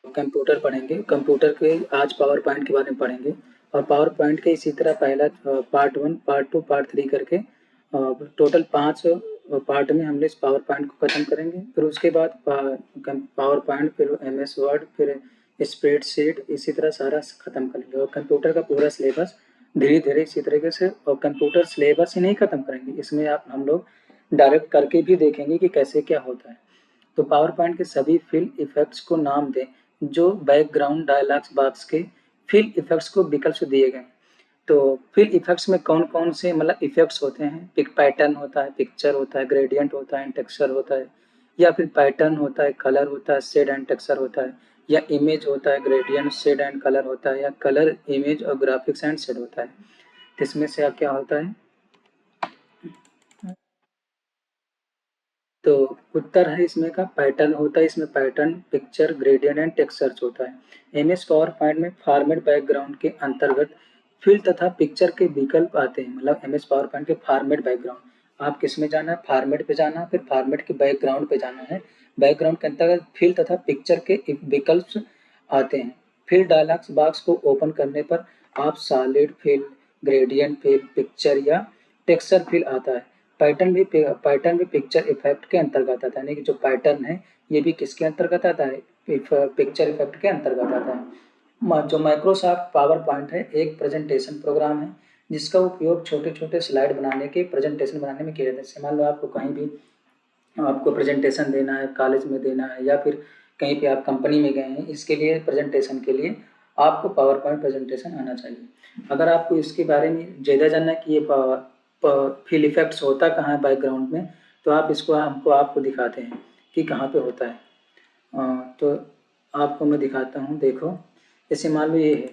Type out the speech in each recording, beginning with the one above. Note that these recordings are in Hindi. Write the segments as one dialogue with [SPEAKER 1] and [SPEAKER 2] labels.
[SPEAKER 1] कंप्यूटर पढ़ेंगे। कंप्यूटर के आज पावर पॉइंट के बारे में पढ़ेंगे और पावर पॉइंट के इसी तरह पहला पार्ट 1, पार्ट 2, पार्ट 3 करके टोटल 5 पार्ट में हम इस पावर पॉइंट को खत्म करेंगे। फिर उसके बाद पावर पॉइंट, फिर MS वर्ड, फिर स्प्रेडशीट, इसी तरह सारा खत्म करेंगे। और कंप्यूटर का पूरा सिलेबस धीरे धीरे इसी तरीके से, और कंप्यूटर सिलेबस ही नहीं खत्म करेंगे, इसमें हम लोग डायरेक्ट करके भी देखेंगे कि कैसे क्या होता है। तो पावर पॉइंट के सभी फिल इफेक्ट्स को नाम दें जो बैकग्राउंड डायलॉग्स बॉक्स के फिल इफेक्ट्स को विकल्प से दिए गए। तो फिल इफेक्ट्स में कौन कौन से मतलब इफेक्ट्स होते हैं? पिक पैटर्न होता है, पिक्चर होता है, ग्रेडियंट होता है, टेक्सचर होता है, या फिर पैटर्न होता है, कलर होता है, शेड एंड टेक्सचर होता है, या इमेज होता है, ग्रेडियंट, शेड एंड कलर होता है, या कलर, इमेज और ग्राफिक्स एंड शेड होता है। तो इसमें से क्या होता है? तो उत्तर है इसमें का पैटर्न होता है। इसमें pattern, picture, gradient and textures होता है। MS पावर पॉइंट में फॉर्मेट बैकग्राउंड के अंतर्गत फिल तथा पिक्चर के विकल्प आते हैं। मतलब MS पावर पॉइंट के फॉर्मेट बैकग्राउंड, आप किस में जाना है? फॉर्मेट पे जाना, फिर फॉर्मेट के बैकग्राउंड पे जाना है। बैकग्राउंड के अंतर्गत फिल तथा पिक्चर के विकल्प आते हैं। फिल डायलॉग्स बॉक्स को ओपन करने पर आप solid fill, gradient fill, picture या टेक्सचर फिल आता है। पैटर्न भी पिक्चर इफेक्ट के अंतर्गत आता है, यानी कि जो पैटर्न है ये भी किसके अंतर्गत आता है? पिक्चर इफेक्ट के अंतर्गत आता है। जो माइक्रोसॉफ्ट पावर पॉइंट है एक प्रेजेंटेशन प्रोग्राम है जिसका उपयोग छोटे छोटे स्लाइड बनाने के प्रेजेंटेशन बनाने में किया जाता है। जैसे मान लो आपको कहीं भी आपको प्रेजेंटेशन देना है, कॉलेज में देना है, या फिर कहीं पे आप कंपनी में गए हैं, इसके लिए प्रेजेंटेशन के लिए आपको पावर पॉइंट प्रेजेंटेशन आना चाहिए। अगर आपको इसके बारे में ज़्यादा जानना है कि ये फिल इफेक्ट्स होता कहाँ है बैकग्राउंड में, तो आप इसको आपको दिखाते हैं कि कहाँ पे होता है। तो आपको मैं दिखाता हूँ, देखो। जैसे मान लो ये है,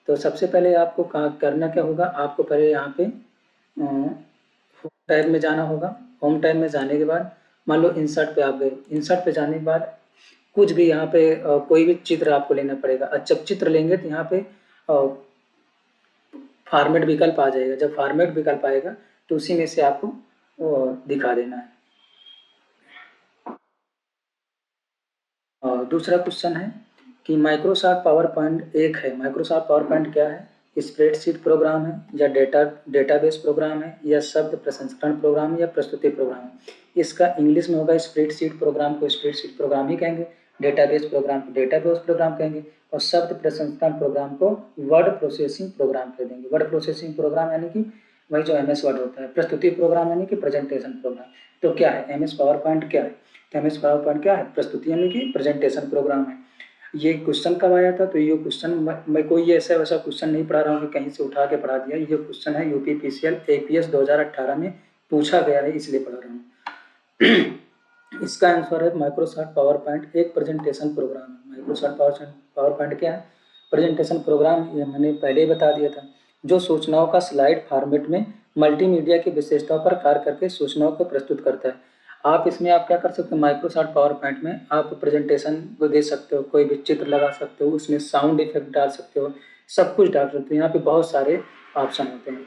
[SPEAKER 1] तो सबसे पहले आपको करना क्या होगा? आपको पहले यहाँ पे होम टैब में जाना होगा। होम टैब में जाने के बाद मान लो इंसर्ट पे आप गए। इंसर्ट पे जाने के बाद कुछ भी यहाँ पे कोई भी चित्र आपको लेना पड़ेगा। जब चित्र लेंगे तो यहाँ पे फॉर्मेट विकल्प आ जाएगा। जब फॉर्मेट विकल्प आएगा तो उसी में से आपको दिखा देना है। और दूसरा क्वेश्चन है कि माइक्रोसॉफ्ट पावर पॉइंट एक है। माइक्रोसॉफ्ट पावर पॉइंट क्या है? स्प्रेडशीट प्रोग्राम है, या डेटाबेस प्रोग्राम है, या शब्द प्रसंस्करण प्रोग्राम, या प्रस्तुति प्रोग्राम है। इसका इंग्लिश में होगा स्प्रेडशीट प्रोग्राम को स्प्रेडशीट प्रोग्राम ही कहेंगे, डेटाबेस प्रोग्राम को डेटाबेस प्रोग्राम कहेंगे, और शब्द प्रसंस्करण प्रोग्राम को वर्ड प्रोसेसिंग प्रोग्राम कह देंगे। वर्ड प्रोसेसिंग प्रोग्राम यानी कि वही जो MS वर्ड होता है। प्रस्तुति प्रोग्राम यानी कि प्रेजेंटेशन प्रोग्राम। तो क्या है MS पावर पॉइंट? क्या है MS पावर पॉइंट? क्या है? प्रस्तुति यानी कि प्रेजेंटेशन प्रोग्राम है। ये क्वेश्चन कब आया था? तो ये क्वेश्चन मैं कोई ऐसा वैसा क्वेश्चन नहीं पढ़ा रहा हूँ कि कहीं से उठा के पढ़ा दिया। ये क्वेश्चन है UPPCL APS 2018 में पूछा गया है, इसलिए पढ़ा रहा हूँ। इसका आंसर है माइक्रोसॉफ्ट पावर पॉइंट एक प्रेजेंटेशन प्रोग्राम है। माइक्रोसॉफ्ट पावर पॉइंट क्या है? Presentation programme. ये मैंने पहले ही बता दिया था, जो सूचनाओं का स्लाइड फॉर्मेट में मल्टीमीडिया की विशेषताओं पर कार्य करके सूचनाओं को प्रस्तुत करता है। आप इसमें आप क्या कर सकते हो? माइक्रोसॉफ्ट पावर पॉइंट में आप प्रेजेंटेशन को दे सकते हो, कोई भी चित्र लगा सकते हो, उसमें साउंड इफेक्ट डाल सकते हो, सब कुछ डाल सकते हो। यहाँ पे बहुत सारे ऑप्शन होते हैं।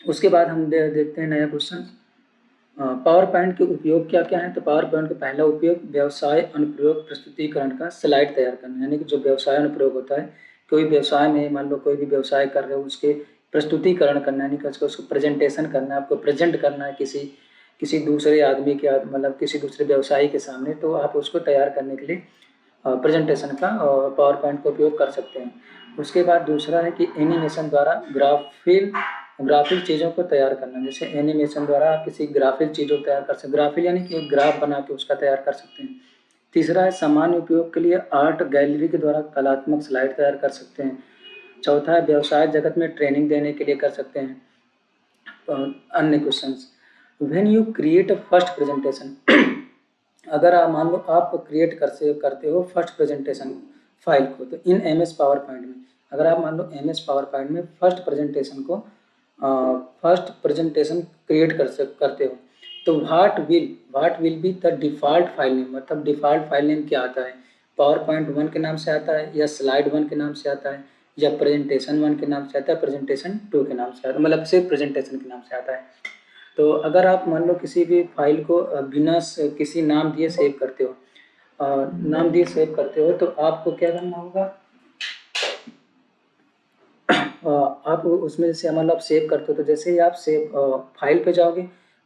[SPEAKER 1] उसके बाद हम देखते हैं नया क्वेश्चन। पावर पॉइंट के उपयोग क्या क्या है? तो पावर पॉइंट का पहला उपयोग व्यवसाय अनुप्रयोग प्रस्तुतिकरण का स्लाइड तैयार करना, यानी कि जो व्यवसाय अनुप्रयोग होता है, कोई व्यवसाय में मान लो कोई भी व्यवसाय कर रहे हो, उसके प्रस्तुतिकरण करना, यानी कि उसको प्रेजेंटेशन करना है, आपको प्रेजेंट करना है किसी किसी दूसरे आदमी के मतलब किसी दूसरे व्यवसायी के सामने, तो आप उसको तैयार करने के लिए प्रेजेंटेशन का पावर पॉइंट का उपयोग कर सकते हैं। उसके बाद दूसरा है कि एनिमेशन द्वारा ग्राफिक चीज़ों को तैयार करना। जैसे एनिमेशन द्वारा आप किसी ग्राफिक चीज़ों को तैयार कर सकते हैं। ग्राफिक यानी कि एक ग्राफ बना के उसका तैयार कर सकते हैं। तीसरा है सामान्य उपयोग के लिए आर्ट गैलरी के द्वारा कलात्मक स्लाइड तैयार कर सकते हैं। चौथा है व्यवसाय जगत में ट्रेनिंग देने के लिए कर सकते हैं। अन्य question, when you create a first presentation, अगर आप मान लो आप क्रिएट करते हो फर्स्ट प्रेजेंटेशन फाइल को, तो इन MS पावर पॉइंट में अगर आप मान लो MS पावर पॉइंट में फर्स्ट प्रेजेंटेशन क्रिएट करते हो, तो what will be the default file name. मतलब डिफ़ॉल्ट फाइल नेम क्या आता है? पावर पॉइंट 1 के नाम से आता है, या स्लाइड 1 के नाम से आता है, या प्रेजेंटेशन 1 के नाम से आता है, प्रेजेंटेशन 2 के नाम से आता है, मतलब सिर्फ प्रेजेंटेशन के नाम से आता है। तो अगर आप मान लो किसी भी फाइल को बिना किसी नाम दिए सेव करते हो, नाम दिए सेव करते हो तो आपको क्या करना होगा, आप उसमें जैसे मतलब सेव करते हो तो जैसे ही आप सेव फाइल पे जाओगे,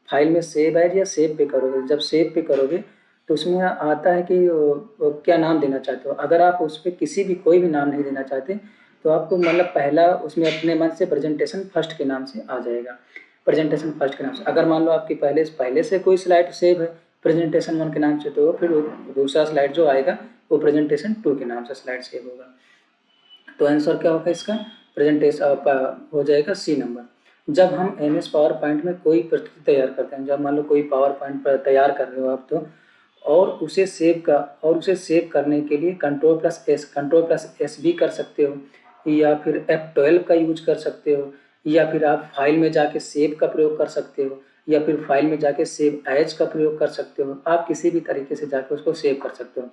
[SPEAKER 1] फाइल में सेव एज या सेव पे करोगे, जब सेव पे करोगे तो उसमें आता है कि क्या नाम देना चाहते हो। अगर आप उस पर किसी भी कोई भी नाम नहीं देना चाहते तो आपको मतलब पहला उसमें अपने मन से प्रेजेंटेशन फर्स्ट के नाम से आ जाएगा, प्रेजेंटेशन फर्स्ट के नाम से। अगर मान लो आपकी पहले से कोई स्लाइड सेव है प्रेजेंटेशन 1 के नाम से, तो फिर दूसरा स्लाइड जो आएगा वो प्रेजेंटेशन 2 के नाम से स्लाइड सेव होगा। तो आंसर क्या होगा इसका, प्रेजेंटेशन हो जाएगा सी नंबर। जब हम एम एस पावर पॉइंट में कोई प्रस्तुति तैयार करते हैं, जब मान लो कोई पावर पॉइंट तैयार कर रहे हो आप तो, और उसे सेव करने के लिए कंट्रोल प्लस एस भी कर सकते हो, या फिर F12 का यूज कर सकते हो, या फिर आप फाइल में जाके सेव का प्रयोग कर सकते हो, या फिर फाइल में जाके सेव एज का प्रयोग कर सकते हो। आप किसी भी तरीके से जाके उसको सेव कर सकते हो।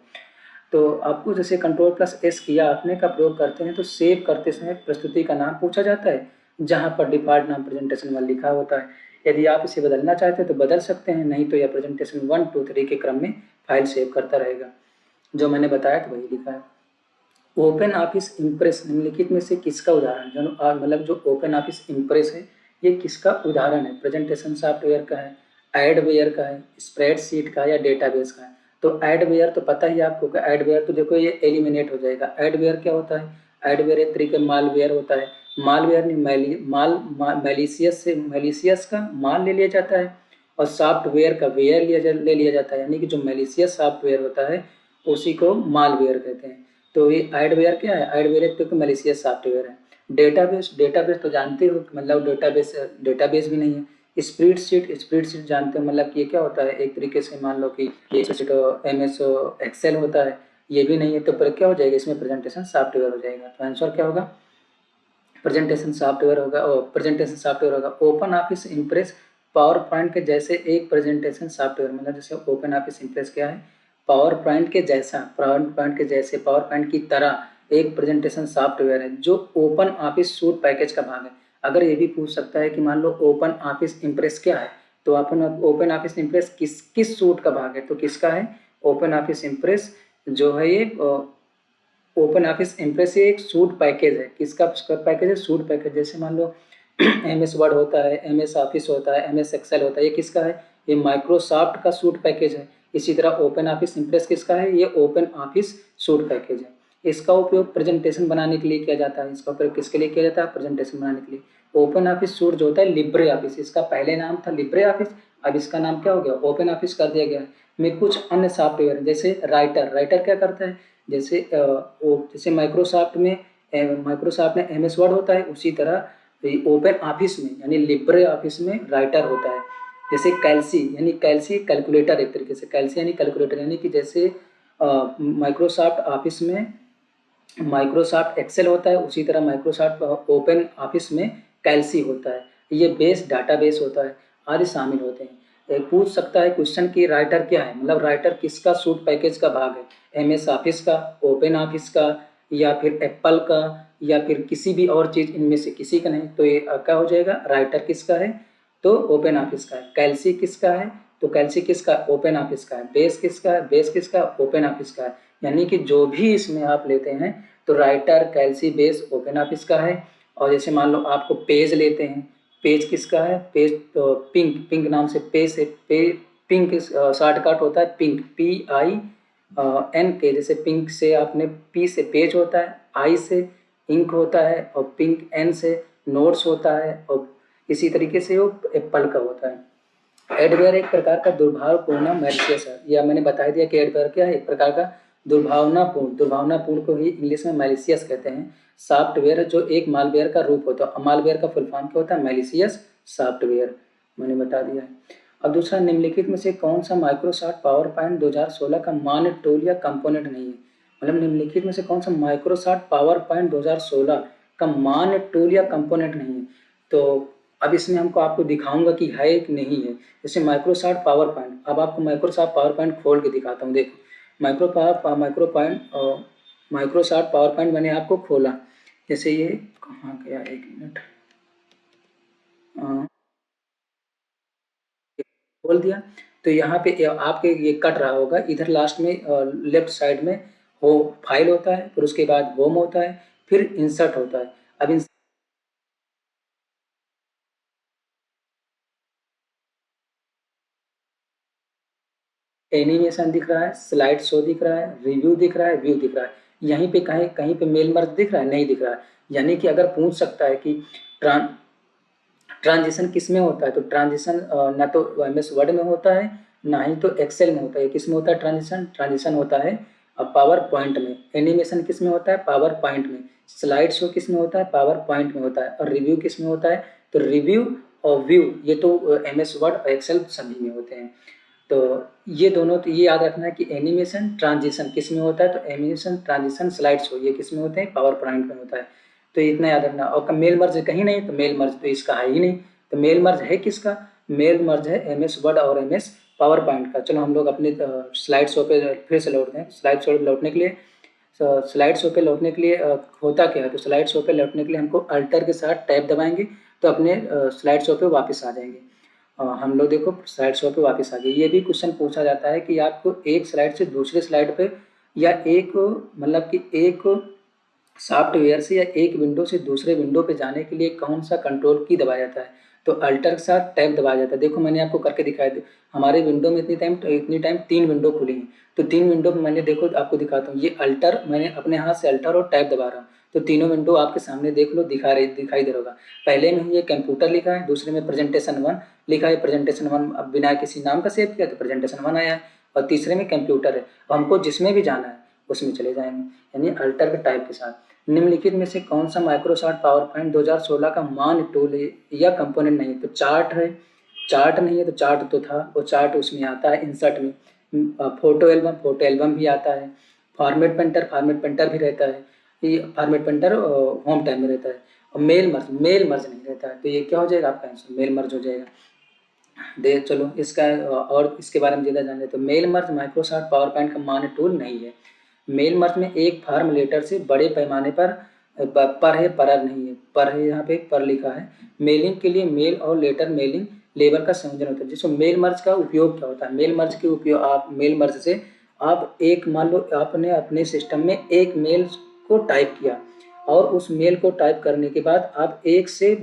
[SPEAKER 1] तो आपको जैसे कंट्रोल+S किया आपने का प्रयोग करते हैं तो सेव करते समय प्रस्तुति का नाम पूछा जाता है, जहां पर डिफ़ॉल्ट नाम प्रेजेंटेशन 1 लिखा होता है। यदि आप इसे बदलना चाहते हैं तो बदल सकते हैं, नहीं तो यह प्रेजेंटेशन 1, 2, 3 के क्रम में फाइल सेव करता रहेगा। जो मैंने बताया था वही लिखा है। ओपन ऑफिस इम्प्रेस निम्नलिखित में से किसका उदाहरण, मतलब जो ओपन ऑफिस इम्प्रेस है ये किसका उदाहरण है, प्रेजेंटेशन सॉफ्टवेयर का है, एडवेयर का है, स्प्रेडशीट का या डेटाबेस का है। तो एडवेयर तो पता ही आपको, एडवेयर तो देखो ये एलिमिनेट हो जाएगा। एडवेयर क्या होता है, एडवेयर एक तरीके मालवेयर होता है। मालवेयर मैलिशियस का माल ले लिया जाता है, और सॉफ्टवेयर का वेयर ले लिया जाता है, यानी कि जो मैलिशियस सॉफ्टवेयर होता है उसी को मालवेयर कहते हैं। तो ये एडवेयर क्या है, एडवेयर एक तो मैलिशियस सॉफ्टवेयर है। डेटाबेस तो जानते हो, मतलब डेटाबेस भी नहीं है। स्प्रेडशीट जानते हो, मतलब कि ये क्या होता है, एक तरीके से मान लो कि ये MS एक्सेल होता है, ये भी नहीं है। तो पर क्या हो जाएगा, इसमें प्रेजेंटेशन सॉफ्टवेयर हो जाएगा। तो आंसर क्या होगा, प्रेजेंटेशन सॉफ्टवेयर होगा। Open office impress power point के जैसे एक प्रेजेंटेशन सॉफ्टवेयर, मतलब जैसे ओपन ऑफिस इम्प्रेस क्या है, पावर पॉइंट की तरह एक प्रेजेंटेशन सॉफ्टवेयर है जो ओपन ऑफिस सूट पैकेज का भाग है। अगर ये भी पूछ सकता है कि मान लो ओपन ऑफिस इम्प्रेस क्या है, तो अपन ओपन ऑफिस इम्प्रेस किस सूट का भाग है, तो किसका है, ओपन ऑफिस इम्प्रेस जो है ये ओपन ऑफिस इम्प्रेस एक सूट पैकेज है। किसका पैकेज है, सूट पैकेज। जैसे मान लो MS वर्ड होता है, MS ऑफिस होता है, MS एक्सेल होता है, ये किसका है, ये माइक्रोसॉफ्ट का सूट पैकेज है। इसी तरह ओपन ऑफिस इम्प्रेस किसका है, ये ओपन ऑफिस सूट पैकेज है। इसका उपयोग प्रेजेंटेशन बनाने के लिए किया जाता है। इसका उपयोग किसके लिए किया जाता है, प्रेजेंटेशन बनाने के लिए। ओपन ऑफिस सूट जो होता है लिब्रे ऑफिस, इसका पहले नाम था लिब्रे ऑफिस, अब इसका नाम क्या हो गया, ओपन ऑफिस कर दिया गया है। में कुछ अन्य सॉफ्टवेयर जैसे राइटर क्या करता है, जैसे माइक्रोसॉफ्ट में MS वर्ड होता है, उसी तरह ओपन ऑफिस में यानी लिब्रे ऑफिस में राइटर होता है। जैसे कैल्सी कैलकुलेटर, एक तरीके से कैल्सी यानी कैलकुलेटर, यानी कि जैसे माइक्रोसॉफ्ट ऑफिस में माइक्रोसॉफ्ट एक्सेल होता है, उसी तरह माइक्रोसॉफ्ट ओपन ऑफिस में कैल्सी होता है। ये डाटाबेस होता है, आदि शामिल होते हैं। पूछ सकता है क्वेश्चन की राइटर क्या है, मतलब राइटर किसका सूट पैकेज का भाग है, MS ऑफिस का, ओपन ऑफिस का, या फिर एप्पल का, या फिर किसी भी और चीज इनमें से किसी का नहीं। तो ये क्या हो जाएगा, राइटर किसका है, तो ओपन ऑफिस का है। कैल्सी किसका है, तो कैल्सी किसका, ओपन ऑफिस का है। बेस किसका, ओपन ऑफिस का है। यानी कि जो भी इसमें आप लेते हैं तो राइटर, कैल्सी, बेस ओपन ऑफिस का है। और जैसे मान लो आपको पेज लेते हैं, पेज किसका है, पेज तो पिंक नाम से पेज है, पिंक शॉर्टकट होता है पिंक, PINK। जैसे पिंक से आपने P से पेज होता है, I से इंक होता है, और पिंक N से नोट्स होता है, और इसी तरीके से वो एप्पल का होता है। एडवेयर एक प्रकार का दुर्भावपूर्ण मैलिशियस है, या मैंने बता दिया कि एडवेयर क्या है, एक प्रकार का दुर्भावनापूर्ण को ही इंग्लिश में मैलिशियस कहते हैं। सॉफ्टवेयर जो एक मालवेयर का रूप होता है, मालवेयर का फुल फॉर्म क्या होता है, मैलिशियस सॉफ्टवेयर, मैंने बता दिया है। अब दूसरा, निम्नलिखित में से कौन सा माइक्रोसॉफ्ट पावर पॉइंट 2016 का मान्य टूल या कंपोनेंट नहीं है, मतलब निम्नलिखित में से कौन सा माइक्रोसॉफ्ट पावर पॉइंट 2016 का मान्य टूल या कंपोनेंट नहीं है। तो अब इसमें आपको दिखाऊंगा कि है कि नहीं है। जैसे माइक्रोसॉफ्ट पावर पॉइंट, अब आपको माइक्रोसॉफ्ट पावर पॉइंट खोल के दिखाता हूँ। देखो माइक्रोसॉफ्ट पावर पॉइंट मैंने आपको खोला, जैसे ये कहाँ गया, एक मिनट, खोल दिया। तो यहाँ पे आपके ये कट रहा होगा, इधर लास्ट में लेफ्ट साइड में हो फाइल होता है, फिर उसके बाद होम होता है, फिर इंसर्ट होता है। अब एनिमेशन दिख रहा है, स्लाइड शो दिख रहा है, रिव्यू दिख रहा है, व्यू दिख रहा है। यहीं पे कहीं कहीं पे मेल मर्ज दिख रहा है, नहीं दिख रहा है। यानी कि अगर पूछ सकता है कि ट्रां ट्रांजिशन किस में होता है, तो ट्रांजिशन ना तो एमएस वर्ड में होता है, ना ही तो एक्सेल में होता है। किस में होता है ट्रांजिशन? ट्रांजिशन होता है अब पावर पॉइंट में। एनिमेशन किस में होता है? पावर पॉइंट में। स्लाइड शो किस में होता है? पावर पॉइंट में होता है। और रिव्यू किस में होता है? तो रिव्यू और व्यू ये तो एमएस वर्ड और एक्सेल सभी में होते हैं। तो ये दोनों तो ये याद रखना है कि एनिमेशन ट्रांजिशन किस में होता है, तो एनिमेशन ट्रांजिशन स्लाइड शो ये किस में होते हैं? पावर पॉइंट में होता है। तो इतना याद रखना। और मेल मर्ज कहीं नहीं, तो मेल मर्ज तो इसका है ही नहीं। तो मेल मर्ज है किसका? मेल मर्ज है एमएस वर्ड और एमएस पावर पॉइंट का। चलो हम लोग अपने स्लाइड शो पे फिर से लौटते हैं। स्लाइड शो पे लौटने के लिए स्लाइड शो पे लौटने के लिए होता क्या है, तो स्लाइड शो पे लौटने के लिए हमको अल्टर के साथ टैब दबाएंगे तो अपने स्लाइड शो पे वापस आ जाएंगे। हम लोग देखो स्लाइड शो पे वापस आ गए। ये भी क्वेश्चन पूछा जाता है कि आपको एक स्लाइड से दूसरे स्लाइड पे या एक मतलब कि एक सॉफ्टवेयर से या एक विंडो से दूसरे विंडो पे जाने के लिए कौन सा कंट्रोल की दबाया जाता है, तो अल्टर के साथ टैब दबाया जाता है। देखो मैंने आपको करके दिखाया था। हमारे विंडो में इतनी टाइम 3 विंडो खुली हैं, तो 3 विंडो में मैंने देखो आपको दिखाता हूँ। ये अल्टर मैंने अपने हाथ से अल्टर और टैब दबा रहा हूँ, तो तीनों विंडो आपके सामने देख लो दिखाई दे रहा होगा। पहले में ये कंप्यूटर लिखा है, दूसरे में प्रेजेंटेशन 1 लिखा है। प्रेजेंटेशन 1 अब बिना किसी नाम का सेव किया तो प्रेजेंटेशन 1 आया है। और तीसरे में कंप्यूटर है, हमको जिसमें भी जाना है उसमें चले जाएंगे, यानी अल्टर के टाइप के साथ। निम्नलिखित में से कौन सा माइक्रोसॉफ्ट पावर पॉइंट 2016 का मान टूल है या कंपोनेंट नहीं है, तो चार्ट है। चार्ट नहीं है तो चार्ट तो था, वो चार्ट उसमें आता है इंसर्ट में। फोटो एल्बम भी आता है। फॉर्मेट पेंटर भी रहता है। ये फॉर्मेट पेंटर होम टाइम में रहता है। और मेल मर्ज नहीं रहता है। तो ये क्या हो जाएगा आपका आंसर? मेल मर्ज हो जाएगा। दे चलो इसका और इसके बारे में ज़्यादा जान ले तो mail merge Microsoft PowerPoint का मान्य टूल नहीं है। मेल मर्ज में एक फॉर्म लेटर से बड़े पैमाने पर है, पर नहीं है। पर है, यहाँ पे पर लिखा है। मेलिंग के लिए मेल और लेटर मेलिंग लेबल का संयोजन होता है। जिसको मेल मर्ज का उपयोग क्या होता है? मेल मर्ज के उपयोग आप मेल मर्ज से आप एक मान लो आपने अपने सिस्टम में एक मेल को टाइप किया और उस मेल को टाइप करने के बाद आप एक से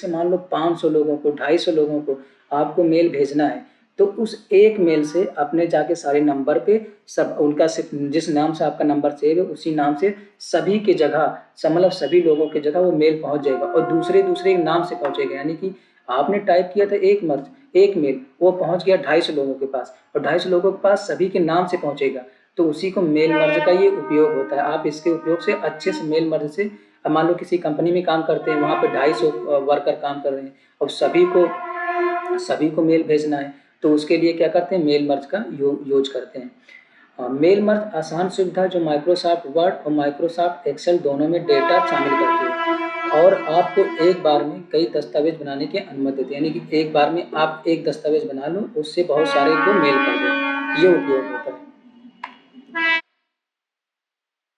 [SPEAKER 1] मान लो 500 लोगों को 250 लोगों को आपको मेल भेजना है। तो उस एक मेल से अपने जाके सारे नंबर पे सब उनका जिस नाम से आपका नंबर सेव है उसी नाम से सभी के जगह मतलब सभी लोगों के जगह वो मेल पहुंच जाएगा और दूसरे दूसरे नाम से पहुंचेगा। यानी कि आपने टाइप किया था एक मेल वो पहुंच गया 250 लोगों के पास और 250 लोगों के पास सभी के नाम से पहुंचेगा। तो उसी को मेल मर्ज का ये उपयोग होता है। आप इसके उपयोग से अच्छे से मेल मर्ज से मान लो किसी कंपनी में काम करते हैं, वहाँ पे 250 वर्कर काम कर रहे हैं और सभी को मेल भेजना है, तो उसके लिए क्या करते हैं? मेल मर्ज का यूज करते हैं। मेल मर्ज आसान सुविधा जो माइक्रोसॉफ्ट वर्ड और माइक्रोसॉफ्ट एक्सेल दोनों में डेटा शामिल करती है और आपको एक बार में कई दस्तावेज बनाने की अनुमति देती है। यानी कि एक बार में आप एक दस्तावेज बना लो, उससे बहुत सारे को मेल कर दो, ये उपयोग होता है।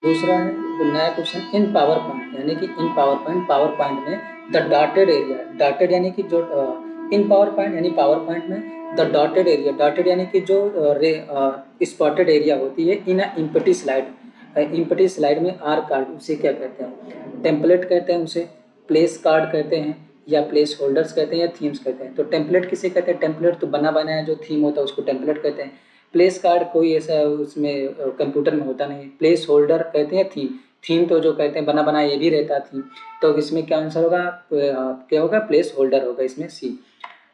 [SPEAKER 1] दूसरा है तो नया क्वेश्चन इन पावर पॉइंट, यानी कि इन पावर पॉइंट में द डॉटेड एरिया, डॉटेड यानी कि जो इन पावर पॉइंट यानी पावर पॉइंट में द डॉटेड एरिया, डॉटेड यानी कि जो स्पॉटेड एरिया होती है इन इम्पटी स्लाइड, इम्पटी स्लाइड में आर कार्ड उसे क्या कहते हैं? टेम्पलेट कहते हैं उसे, प्लेस कार्ड कहते हैं या प्लेस होल्डर्स कहते हैं या थीम्स कहते हैं। तो टेम्पलेट किसे कहते हैं? टेम्पलेट तो बना बनाया जो थीम होता है उसको टेम्पलेट कहते हैं। प्लेस कार्ड कोई ऐसा उसमें कंप्यूटर में होता नहीं। प्लेस होल्डर कहते हैं थीम, थीम तो जो कहते हैं बना बनाया ये भी रहता थीम। तो इसमें क्या आंसर होगा? क्या होगा? प्लेस होल्डर होगा इसमें सी।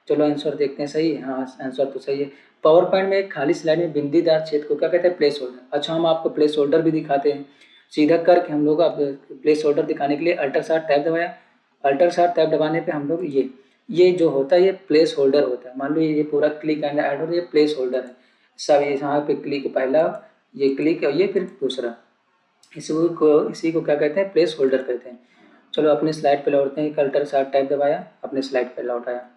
[SPEAKER 1] चलो आंसर देखते हैं, सही है? हाँ आंसर तो सही है। पावर पॉइंट में एक खाली स्लाइड में बिंदीदार छेद को क्या कहते हैं? Place holder. अच्छा हम आपको प्लेस होल्डर भी दिखाते हैं सीधा करके। हम लोग प्लेस होल्डर दिखाने के लिए अल्टर सार्ट टैब दबाया। अल्टर सार्ट टैब दबाने पे हम लोग ये जो होता है ये प्लेस होल्डर होता है। मान लो ये पूरा क्लिक एंड ऐड हो, ये प्लेस होल्डर है सब। ये यहाँ पे क्लिक पहला, ये क्लिक और ये फिर दूसरा, इसी को क्या कहते हैं? प्लेस होल्डर कहते हैं। चलो अपने स्लाइड पे लौटते हैं। अल्टर सार्ट टैब दबाया, अपने स्लाइड पे लौटाया।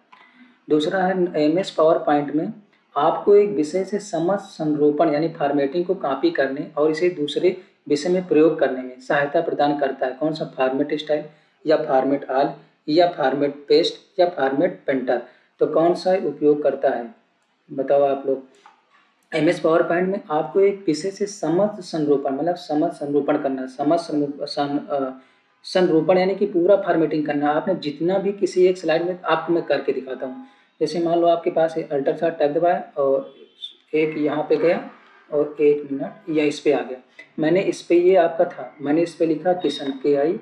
[SPEAKER 1] दूसरा है एमएस पावर पॉइंट में आपको एक विषय से समझ संरूपण यानी फॉर्मेटिंग को कॉपी करने और इसे दूसरे विषय में प्रयोग करने में सहायता प्रदान करता है। कौन सा? फॉर्मेट स्टाइल या फॉर्मेट ऑल या फॉर्मेट पेस्ट या फॉर्मेट पेंटर। तो कौन सा उपयोग करता है? बताओ आप लोग। MS पावर पॉइंट में आपको एक विषय से समझ संरूपण मतलब समझ संरूपण करना, संरूपण यानी कि पूरा फॉर्मेटिंग करना। आपने जितना भी किसी एक स्लाइड में आपको मैं करके दिखाता हूँ। जैसे मान लो आपके पास अल्ट्रासाउंड टैब दबाया और एक यहाँ पे गया और 1 मिनट या इस पे आ गया। मैंने इस पे ये आपका था, मैंने इस पे लिखा किशन KI